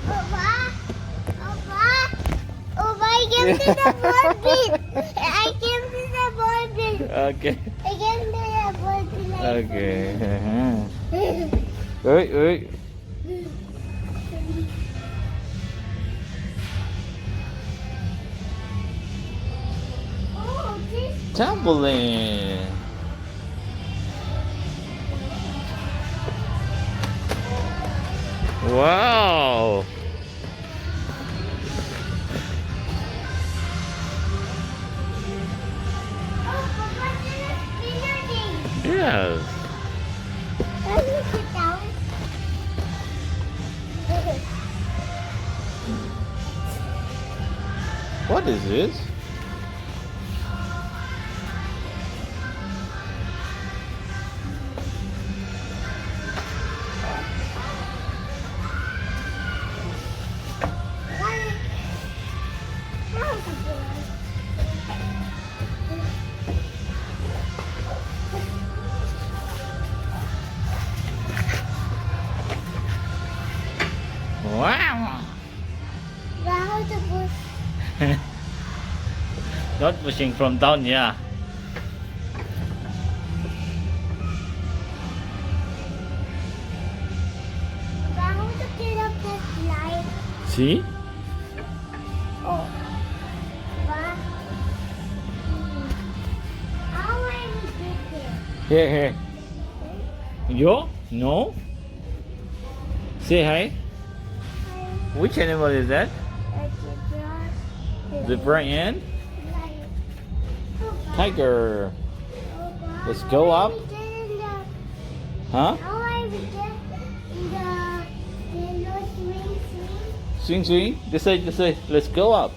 Opa, Opa, Opa, I came to the ball pit. I came to the ball pit. Okay. I came to the ball pit. Okay. Ơi ơi. Oh, this. Trampoline. Wow. Oh, Papa, this is spinner thing. Yes. Let me sit down. What is this? Wow. How to push? Not pushing from down, yeah. How to get up the slide? See? Oh. Papa. How I will get there? Here, here. Yo? No? Say hi. Which animal is that? Zebra and tiger. Let's go up. Huh? How I will get in the yellow swing. Swing, swing. This side, this side. Let's go up.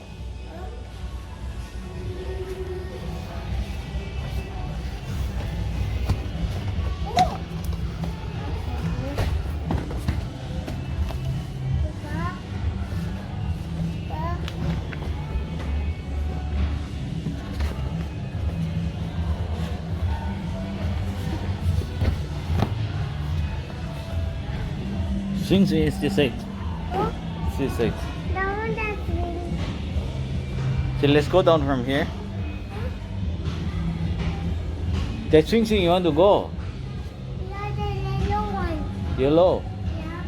Oh. Swing, swing is this side. Oh, It's this side. down that swing. So let's go down from here. That swing, swing you want to go? Not the yellow one. Yellow. Yeah.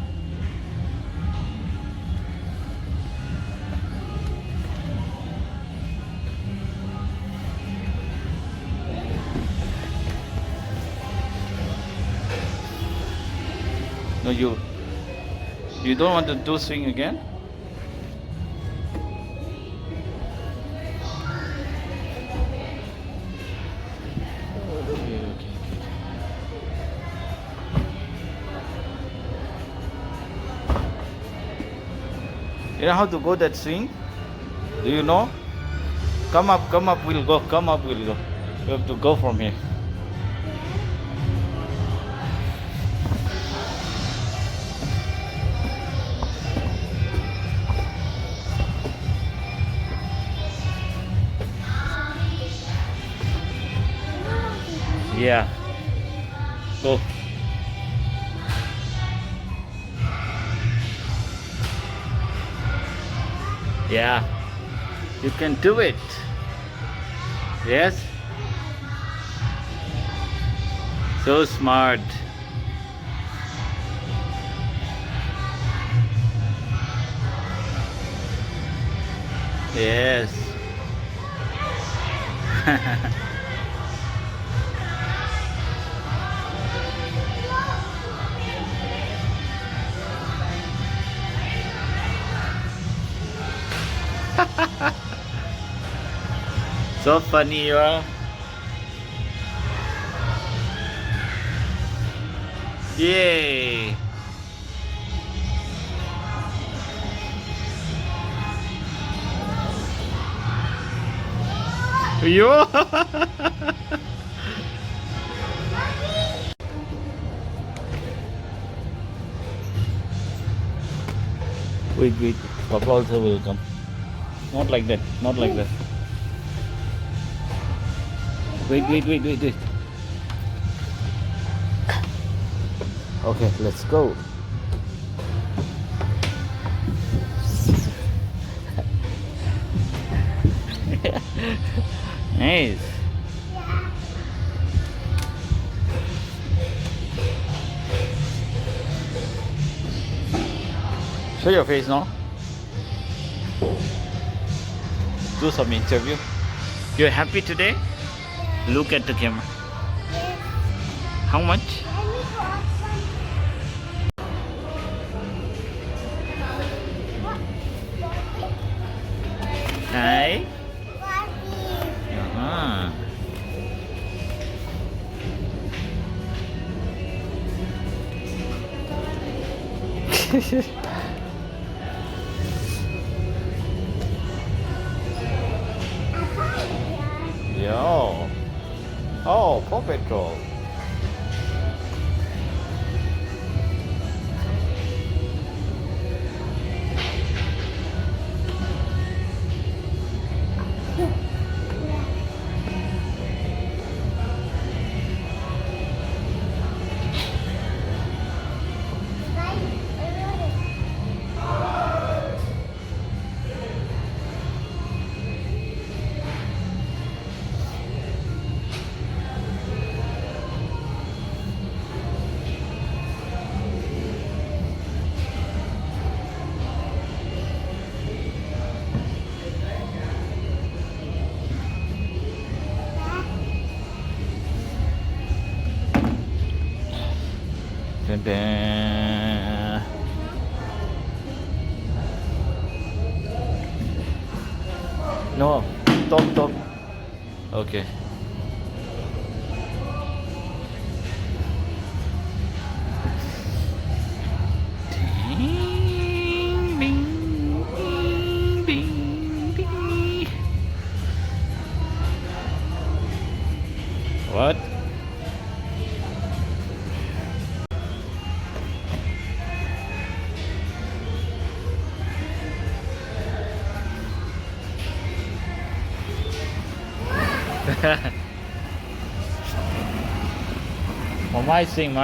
No, you don't want to do swing again? Okay, okay. You know how to go that swing? Do you know? Come up, we'll go. Come up, we'll go. You have to go from here. Yeah. Go. Yeah. You can do it. Yes. So smart. Yes. So funny you are. Yay. Yo. Wait, wait. Papa also will come. Not like that. Not like that. Wait, wait, wait, wait, wait. Okay, let's go. Nice. Yeah. Show your face now. Do some interview. You're happy today? Look at the camera. Yes. How much? Let me go up one. Hi. Barbie. Uh-huh. Yo. Oh, Paw Patrol. Dun, dun. No, stop. Okay. Ding, ding, ding, ding, ding. What? Oh, my sing.